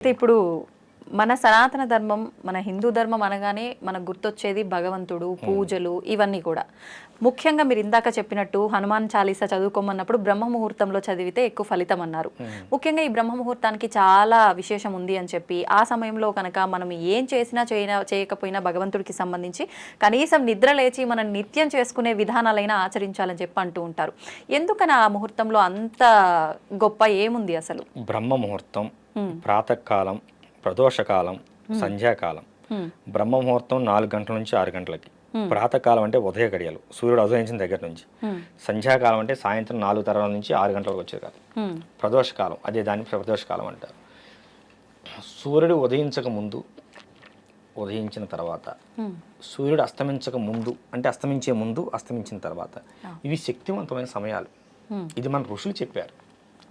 అయితే ఇప్పుడు మన సనాతన ధర్మం, మన హిందూ ధర్మం అనగానే మనకు గుర్తొచ్చేది భగవంతుడు, పూజలు ఇవన్నీ కూడా. ముఖ్యంగా మీరు ఇందాక చెప్పినట్టు హనుమాన్ చాలీసా చదువుకోమన్నప్పుడు బ్రహ్మ ముహూర్తంలో చదివితే ఎక్కువ ఫలితం అన్నారు. ముఖ్యంగా ఈ బ్రహ్మ ముహూర్తానికి చాలా విశేషం ఉంది అని చెప్పి, ఆ సమయంలో కనుక మనం ఏం చేసినా చేయకపోయినా భగవంతుడికి సంబంధించి కనీసం నిద్ర లేచి మనం నిత్యం చేసుకునే విధానాలైనా ఆచరించాలని చెప్పి అంటూ ఉంటారు. ఎందుకని ఆ ముహూర్తంలో అంత గొప్ప ఏముంది అసలు? బ్రహ్మ ముహూర్తం, ప్రాతకాలం, ప్రదోషకాలం, సంధ్యాకాలం. బ్రహ్మ ముహూర్తం 4 గంటల నుంచి 6 గంటలకి. ప్రాతకాలం అంటే ఉదయ గడియలు, సూర్యుడు ఉదయించిన దగ్గర నుంచి. సంధ్యాకాలం అంటే సాయంత్రం 4 తర్వాత నుంచి 6 గంటల వరకు వచ్చే కాలం. ప్రదోషకాలం అదే దాన్ని ప్రదోషకాలం అంటారు. సూర్యుడు ఉదయించక ముందు, ఉదయించిన తర్వాత, సూర్యుడు అస్తమించక ముందు అంటే అస్తమించే ముందు, అస్తమించిన తర్వాత. ఇవి శక్తివంతమైన సమయాలు. ఇది మన ఋషులు చెప్పారు.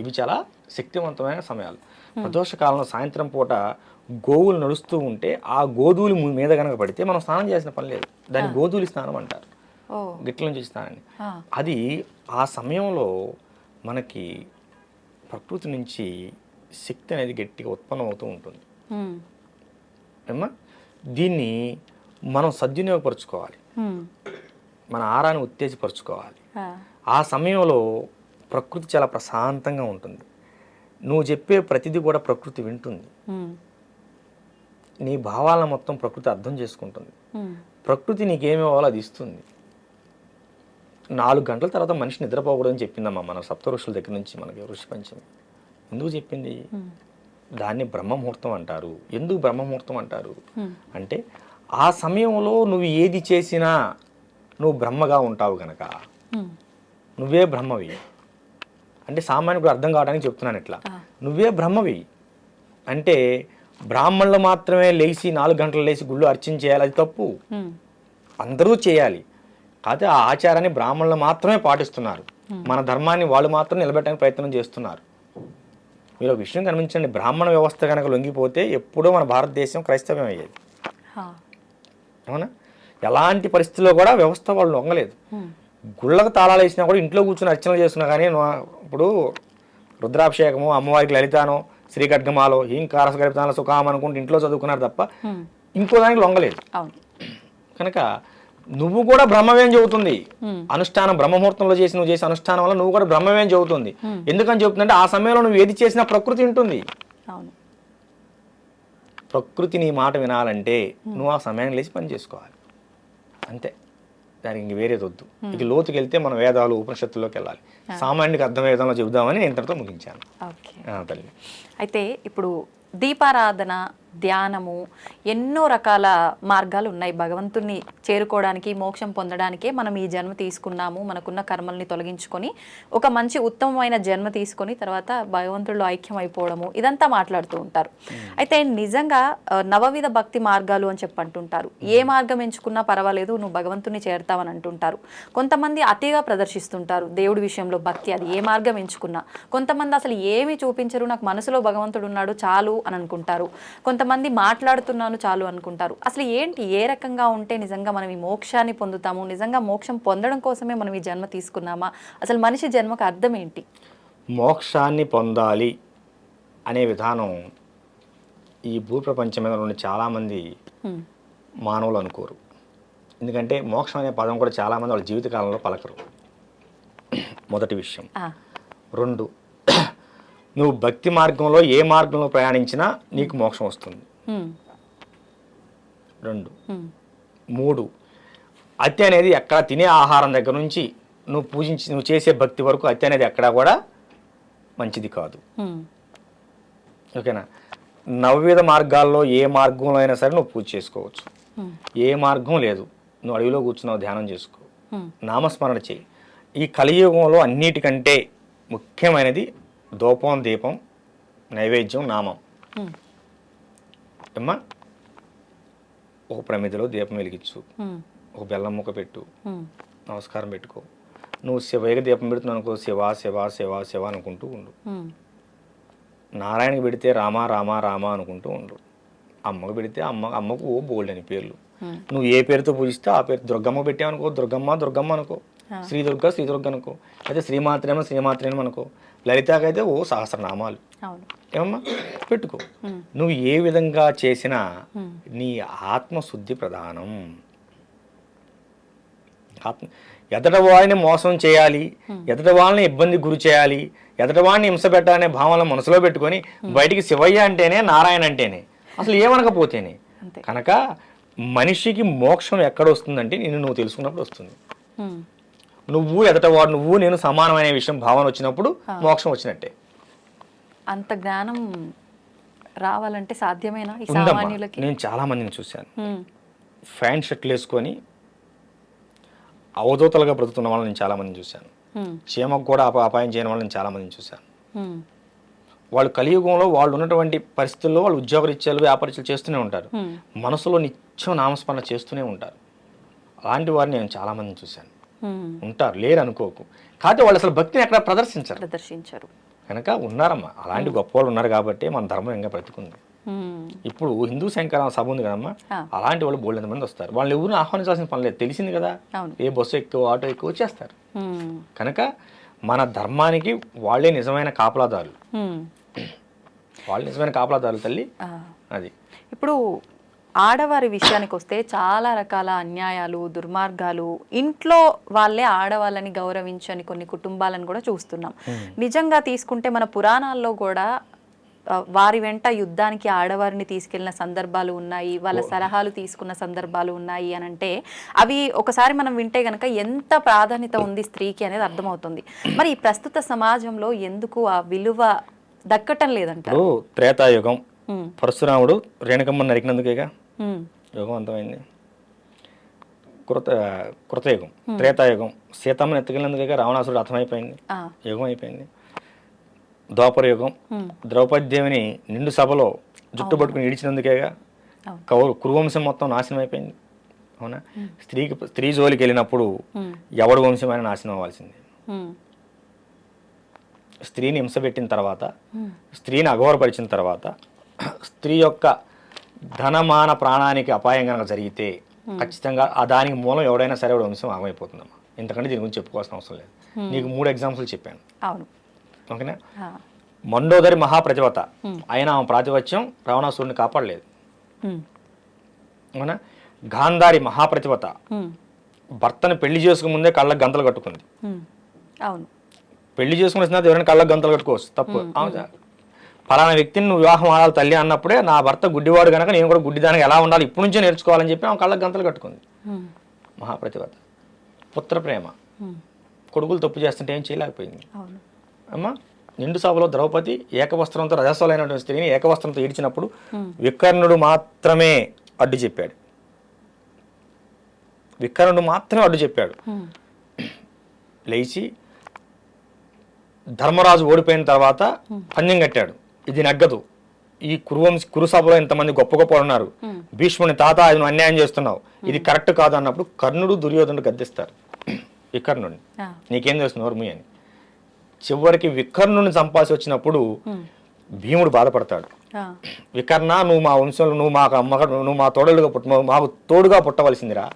ఇవి చాలా శక్తివంతమైన సమయాలు. ప్రదోషకాలంలో సాయంత్రం పూట గోవులు నడుస్తూ ఉంటే ఆ గోధూలి మీద కనుక పడితే మనం స్నానం చేసిన పని లేదు. దాన్ని గోధూలి స్నానం అంటారు. గిట్ల నుంచి స్నానాన్ని. అది ఆ సమయంలో మనకి ప్రకృతి నుంచి శక్తి అనేది గట్టిగా ఉత్పన్నం అవుతూ ఉంటుంది. ఏమ్మా, దీన్ని మనం సద్వినియోగపరుచుకోవాలి. మన ఆహారాన్ని ఉత్తేజపరుచుకోవాలి. ఆ సమయంలో ప్రకృతి చాలా ప్రశాంతంగా ఉంటుంది. నువ్వు చెప్పే ప్రతిదీ కూడా ప్రకృతి వింటుంది. నీ భావాలను మొత్తం ప్రకృతి అర్థం చేసుకుంటుంది. ప్రకృతి నీకేమి ఇవ్వాలో అది ఇస్తుంది. 4 గంటల తర్వాత మనిషి నిద్రపోకూడదని చెప్పిందమ్మా మన సప్త ఋషుల దగ్గర నుంచి. మనకి ఋషి పంచమి ఎందుకు చెప్పింది? దాన్ని బ్రహ్మముహూర్తం అంటారు. ఎందుకు బ్రహ్మముహూర్తం అంటారు అంటే ఆ సమయంలో నువ్వు ఏది చేసినా నువ్వు బ్రహ్మగా ఉంటావు గనక. నువ్వే బ్రహ్మవి అంటే సామాన్యుడు అర్థం కావడానికి చెప్తున్నాను. ఇట్లా నువ్వే బ్రహ్మవి అంటే బ్రాహ్మణులు మాత్రమే లేచి 4 గంటలు లేచి గుళ్ళు అర్చన చేయాలి, అది తప్పు. అందరూ చేయాలి. కాకపోతే ఆ ఆచారాన్ని బ్రాహ్మణులు మాత్రమే పాటిస్తున్నారు. మన ధర్మాన్ని వాళ్ళు మాత్రం నిలబెట్టడానికి ప్రయత్నం చేస్తున్నారు. మీరు ఒక విషయం గమనించండి, బ్రాహ్మణ వ్యవస్థ కనుక లొంగిపోతే ఎప్పుడో మన భారతదేశం క్రైస్తవ్యం అయ్యేది. అవునా? ఎలాంటి పరిస్థితుల్లో కూడా వ్యవస్థ వాళ్ళు లొంగలేదు. గుళ్ళకు తాళాలు వేసినా కూడా ఇంట్లో కూర్చొని అర్చనలు చేస్తున్నా కానీ ఇప్పుడు రుద్రాభిషేకము, అమ్మవారికి లలితానో, శ్రీఖడ్గమాలో, హీంకార గరితాన సుఖాం అనుకుంటూ ఇంట్లో చదువుకున్నారు తప్ప ఇంకో దానికి లొంగలేదు. కనుక నువ్వు కూడా బ్రహ్మవేం చెబుతుంది. అనుష్ఠానం బ్రహ్మముహూర్తంలో నువ్వు చేసే అనుష్ఠానం వల్ల నువ్వు కూడా బ్రహ్మవేం చెబుతుంది. ఎందుకని చెబుతుందంటే ఆ సమయంలో నువ్వు ఏది చేసినా ప్రకృతి వింటుంది. ప్రకృతి నీ మాట వినాలంటే నువ్వు ఆ సమయాన్ని లేచి పని చేసుకోవాలి, అంతే. దానికి ఇంక వేరేది వద్దు. ఇక లోతుకి వెళ్తే మనం వేదాలు ఉపనిషత్తుల్లోకి వెళ్ళాలి. సామాన్యుడికి అర్థమయ్యే విధంలో చెబుదామని ఇంతటితో ముగించాను. తల్లి, అయితే ఇప్పుడు దీపారాధన, ధ్యానము, ఎన్నో రకాల మార్గాలు ఉన్నాయి భగవంతుణ్ణి చేరుకోవడానికి, మోక్షం పొందడానికే మనం ఈ జన్మ తీసుకున్నాము. మనకున్న కర్మల్ని తొలగించుకొని ఒక మంచి ఉత్తమమైన జన్మ తీసుకొని తర్వాత భగవంతుడిలో ఐక్యం అయిపోవడము, ఇదంతా మాట్లాడుతూ ఉంటారు. అయితే నిజంగా నవవిధ భక్తి మార్గాలు అని చెప్పి అంటుంటారు. ఏ మార్గం ఎంచుకున్నా పర్వాలేదు, నువ్వు భగవంతుని చేరుతావని అంటుంటారు. కొంతమంది అతిగా ప్రదర్శిస్తుంటారు దేవుడి విషయంలో భక్తి, అది ఏ మార్గం ఎంచుకున్నా. కొంతమంది అసలు ఏమీ చూపించరు, నాకు మనసులో భగవంతుడు ఉన్నాడు చాలు అని అనుకుంటారు. కొంతమంది మాట్లాడుతున్నాను చాలు అనుకుంటారు. అసలు ఏంటి, ఏ రకంగా ఉంటే నిజంగా మనం ఈ మోక్షాన్ని పొందుతాము? నిజంగా మోక్షం పొందడం కోసమే మనం ఈ జన్మ తీసుకున్నామా? అసలు మనిషి జన్మకు అర్థం ఏంటి? మోక్షాన్ని పొందాలి అనే విధానం ఈ భూప్రపంచం మీద నుండి చాలామంది మానవులు అనుకోరు. ఎందుకంటే మోక్షం అనే పదం కూడా చాలామంది వాళ్ళ జీవితకాలంలో పలకరు. మొదటి విషయం. 2, నువ్వు భక్తి మార్గంలో ఏ మార్గంలో ప్రయాణించినా నీకు మోక్షం వస్తుంది. 2, 3, అతి అనేది ఎక్కడ తినే ఆహారం దగ్గర నుంచి నువ్వు చేసే భక్తి వరకు అతి అనేది ఎక్కడా కూడా మంచిది కాదు. ఓకేనా? నవవిధ మార్గాల్లో ఏ మార్గంలో అయినా సరే నువ్వు పూజ చేసుకోవచ్చు. ఏ మార్గం లేదు, నువ్వు అడవిలో కూర్చున్నావు, ధ్యానం చేసుకో, నామస్మరణ చేయి. ఈ కలియుగంలో అన్నిటికంటే ముఖ్యమైనది ధూపం, దీపం, నైవేద్యం, నామం. అమ్మా, ఒక ప్రమిదలో దీపం వెలిగించు, ఒక బెల్లం ముక్క పెట్టు, నమస్కారం పెట్టుకో. నువ్వు శివయ్యకి దీపం పెడుతున్నావు అనుకో, శివ శివ శివ శివ అనుకుంటూ ఉండు. నారాయణకి పెడితే రామ రామ రామ అనుకుంటూ ఉండు. అమ్మకు పెడితే అమ్మకు బోల్డ్ అని పేర్లు. నువ్వు ఏ పేరుతో పూజిస్తే ఆ పేరు. దుర్గమ్మ పెట్టావనుకో దుర్గమ్మ దుర్గమ్మ అనుకో. శ్రీదుర్గ అనుకో, అయితే శ్రీమాత్రేమో అనుకో, లలితకైతే ఓ సహస్రనామాలు. అవును. ఏమమ్మా పెట్టుకో. నువ్వు ఏ విధంగా చేసినా నీ ఆత్మశుద్ధి ప్రధానం. ఎదట వాడిని మోసం చేయాలి, ఎదట వాళ్ళని ఇబ్బంది గురి చేయాలి, ఎదట వాడిని హింస పెట్టాలనే భావనలు మనసులో పెట్టుకొని బయటికి శివయ్య అంటేనే నారాయణ అంటేనే అసలు ఏమనకపోతేనే. కనుక మనిషికి మోక్షం ఎక్కడ వస్తుందంటే నిన్ను నువ్వు తెలుసుకున్నప్పుడు వస్తుంది. నువ్వు ఎదటవాడు నువ్వు నేను సమానమైన విషయం భావన వచ్చినప్పుడు మోక్షం వచ్చినట్టే. అంత జ్ఞానం రావాలంటే సాధ్యమేనా ఈ ఉందమ్మా. సామాన్యులకి? నేను చాలా మందిని చూశాను, ఫ్యాంట్ షర్ట్లు వేసుకొని అవధూతలుగా బ్రతుకుతున్న వాళ్ళని నేను చాలా మందిని చూశాను. చీమకు కూడా అపాయం చేయని వాళ్ళని చాలా మందిని చూశాను. వాళ్ళు కలియుగంలో వాళ్ళు ఉన్నటువంటి పరిస్థితుల్లో వాళ్ళు ఉద్యోగరీత్యాలు వ్యాపారీత్యాలు చేస్తూనే ఉంటారు, మనసులో నిత్యం నామస్మరణ చేస్తూనే ఉంటారు. అలాంటి వారిని నేను చాలా మందిని చూశాను. ఉంటారు, లేరు అనుకోకు. కాకపోతే వాళ్ళు అసలు భక్తిని ఎక్కడ ప్రదర్శించరు. కనుక ఉన్నారమ్మా, అలాంటి గొప్ప వాళ్ళు ఉన్నారు కాబట్టి మన ధర్మం ఇంకా బ్రతుకుంది. ఇప్పుడు హిందూ శంకర సభ ఉంది కదమ్మా, అలాంటి వాళ్ళు బోల్డ్ మంది వస్తారు. వాళ్ళు ఎవరిని ఆహ్వానించాల్సిన పని లేదు, తెలిసింది కదా. ఏ బస్సు ఎక్కువ ఆటో ఎక్కువ వచ్చేస్తారు. కనుక మన ధర్మానికి వాళ్ళే నిజమైన కాపలాదారులు. వాళ్ళు నిజమైన కాపలాదారులు తల్లి. అది ఇప్పుడు ఆడవారి విషయానికి వస్తే చాలా రకాల అన్యాయాలు, దుర్మార్గాలు, ఇంట్లో వాళ్ళే ఆడవాళ్ళని గౌరవించని కొన్ని కుటుంబాలను కూడా చూస్తున్నాం. నిజంగా తీసుకుంటే మన పురాణాల్లో కూడా వారి వెంట యుద్ధానికి ఆడవారిని తీసుకెళ్లిన సందర్భాలు ఉన్నాయి, వాళ్ళ సలహాలు తీసుకున్న సందర్భాలు ఉన్నాయి అని అంటే అవి ఒకసారి మనం వింటే గనక ఎంత ప్రాధాన్యత ఉంది స్త్రీకి అనేది అర్థమవుతుంది. మరి ఈ ప్రస్తుత సమాజంలో ఎందుకు ఆ విలువ దక్కటం లేదంటారు? త్రేతాయుగం పరశురాముడు రేణుకమ్మని నరికినందుకేగా యుగం అంతమైంది. కృతయుగం, త్రేతాయుగం సీతమ్మని ఎత్తుకెళ్ళినందుకేగా రావణాసురుడు అర్థమైపోయింది, యుగం అయిపోయింది. ద్వాపర యుగం ద్రౌపది దేవిని నిండు సభలో జుట్టు పట్టుకుని ఈడ్చినందుకేగా కురువంశం మొత్తం నాశనం అయిపోయింది. అవునా? స్త్రీ జోలికి వెళ్ళినప్పుడు ఎవడు వంశమైన నాశనం అవ్వాల్సింది. స్త్రీని హింస పెట్టిన తర్వాత, స్త్రీని అఘోరపరిచిన తర్వాత, స్త్రీ యొక్క ధనమాన ప్రాణానికి అపాయం కనుక జరిగితే ఖచ్చితంగా దానికి మూలం ఎవడైనా సరే వంశం ఆగమైపోతుందమ్మా. ఇంతకంటే దీని గురించి చెప్పుకోవాల్సిన అవసరం లేదు. నీకు 3 ఎగ్జాంపుల్ చెప్పాను. ఓకేనా? మండోదరి మహాప్రతివత, అయినా ఆమె ప్రాతిపత్యం రావణాసురుడిని కాపాడలేదు. అవునా? గాంధారి మహాప్రతివత, భర్తను పెళ్లి చేసుకునే ముందే కళ్ళకు గంతలు కట్టుకుంది. పెళ్లి చేసుకునే స్నేహితులు ఎవరైనా కళ్ళకు గంతలు కట్టుకోవచ్చు, తప్పు. పలానా వ్యక్తిని నువ్వు వివాహం ఆడాలి తల్లి అన్నప్పుడే నా భర్త గుడ్డివాడు కనుక నేను కూడా గుడ్డిదానికి ఎలా ఉండాలి ఇప్పటి నుంచే నేర్చుకోవాలని చెప్పి ఆమె కళ్ళకు గంతలు కట్టుకుంది. మహాప్రతివత. పుత్ర ప్రేమ, కొడుకులు తప్పు చేస్తుంటే ఏం చేయలేకపోయింది. అమ్మా, నిండు సభలో ద్రౌపది ఏకవస్త్రంతో రజస్వలైనటువంటి స్త్రీని ఏకవస్త్రంతో ఈడ్చినప్పుడు వికర్ణుడు మాత్రమే అడ్డు చెప్పాడు. లేచి ధర్మరాజు ఓడిపోయిన తర్వాత పందెం కట్టాడు, ఇది నగ్గదు, ఈ కురు సభలో ఇంతమంది గొప్ప గొప్ప ఉన్నారు, భీష్ముని తాత అది నువ్వు అన్యాయం చేస్తున్నావు, ఇది కరెక్ట్ కాదు అన్నప్పుడు కర్ణుడు దుర్యోధనుడు గద్దిస్తారు వికర్ణుడిని, నీకేం చేస్తున్నావు వర్మి అని. చివరికి వికర్ణుని చంపాల్సి వచ్చినప్పుడు భీముడు బాధపడతాడు. వికర్ణ, నువ్వు మా వంశంలో నువ్వు మా తోడుగా మాకు తోడుగా పుట్టవలసిందిరా.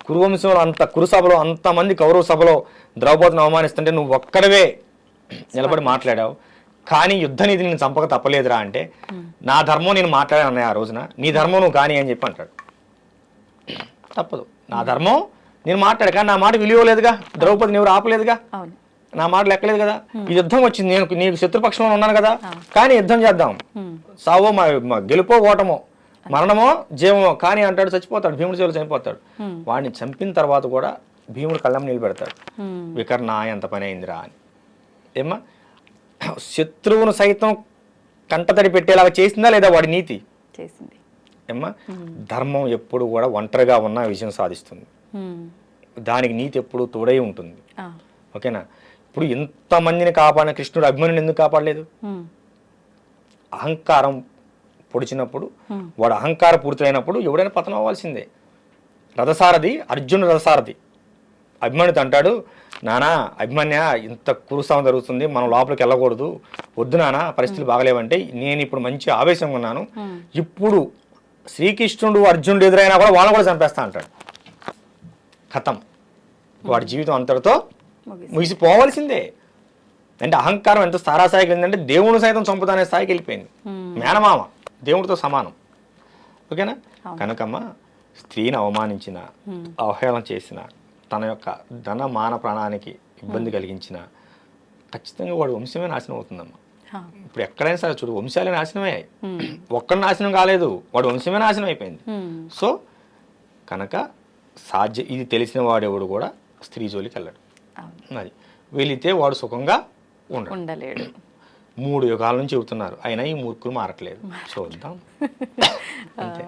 కురువంశంలో కురుసభలో అంతమంది కౌరవ సభలో ద్రౌపదిని అవమానిస్తుంటే నువ్వు ఒక్కడవే నిలబడి మాట్లాడావు, కానీ యుద్ధ నీతి నేను చంపక తప్పలేదురా అంటే, నా ధర్మం నేను మాట్లాడాను అన్నయ్య ఆ రోజున, నీ ధర్మం నువ్వు కానీ అని చెప్పి అంటాడు. తప్పదు, నా ధర్మం నేను మాట్లాడు, కానీ నా మాట విలువ లేదుగా, ద్రౌపదిని ఎవరు ఆపలేదుగా, నా మాట లెక్కలేదు కదా. ఈ యుద్ధం వచ్చింది, నేను నీకు శత్రుపక్షంలో ఉన్నాను కదా, కానీ యుద్ధం చేద్దాం, సావో గెలుపో ఓటమో మరణమో జీవమో కానీ అంటాడు, చచ్చిపోతాడు, భీముడి చేతులు చనిపోతాడు. వాడిని చంపిన తర్వాత కూడా భీముడు కళ్ళం నిలబెడతాడు, వికర్ణ ఎంత పని అయిందిరా అని. ఏమ్మా, శత్రువును సైతం కంటతడి పెట్టేలాగా చేసిందా లేదా వాడి నీతి చేసింది. ఏమ్మా, ధర్మం ఎప్పుడు కూడా ఒంటరిగా ఉన్న విజయం సాధిస్తుంది, దానికి నీతి ఎప్పుడు తోడై ఉంటుంది. ఓకేనా? ఇప్పుడు ఎంతమందిని కాపాడిన కృష్ణుడు అభిమన్యుని ఎందుకు కాపాడలేదు? అహంకారం పొడిచినప్పుడు, వాడు అహంకార పూర్తయినప్పుడు ఎవడైనా పతనం అవ్వాల్సిందే. రథసారథి అర్జునుడు రథసారథి. అభిమన్యుడు అంటాడు, నానా అభిమన్య ఇంత కురుసాం జరుగుతుంది, మనం లోపలికి వెళ్ళకూడదు, వద్దు నానా పరిస్థితులు బాగలేవంటే, నేను ఇప్పుడు మంచి ఆవేశంగా ఉన్నాను, ఇప్పుడు శ్రీకృష్ణుడు అర్జునుడు ఎదురైనా కూడా వాళ్ళని కూడా చంపేస్తా అంటాడు. కథం. వాడి జీవితం అంతటితో ముగిసి. ముగిసిపోవాల్సిందే. అంటే అహంకారం ఎంత స్థాయికి వెళ్ళిందంటే దేవుని సైతం చంపుతానే స్థాయికి వెళ్ళిపోయింది. మేనమామ దేవుడితో సమానం. ఓకేనా? కనుకమ్మ స్త్రీని అవమానించిన, అవహేళన చేసిన, తన యొక్క ధన మాన ప్రాణానికి ఇబ్బంది కలిగించిన ఖచ్చితంగా వాడు వంశమే నాశనం అవుతుందమ్మా. ఇప్పుడు ఎక్కడైనా సరే చూడు, వంశాలే నాశనమే. ఒక్కడు నాశనం కాలేదు, వాడు వంశమే నాశనం అయిపోయింది. సో కనుక ఇది తెలిసిన వాడెవడు కూడా స్త్రీ జోలికి వెళ్ళాడు. అది వెళితే వాడు సుఖంగా ఉండలేడు. 3 యుగాల నుంచి చెబుతున్నారు, అయినా ఈ మూర్ఖులు మారట్లేదు. చూద్దాం అంతే.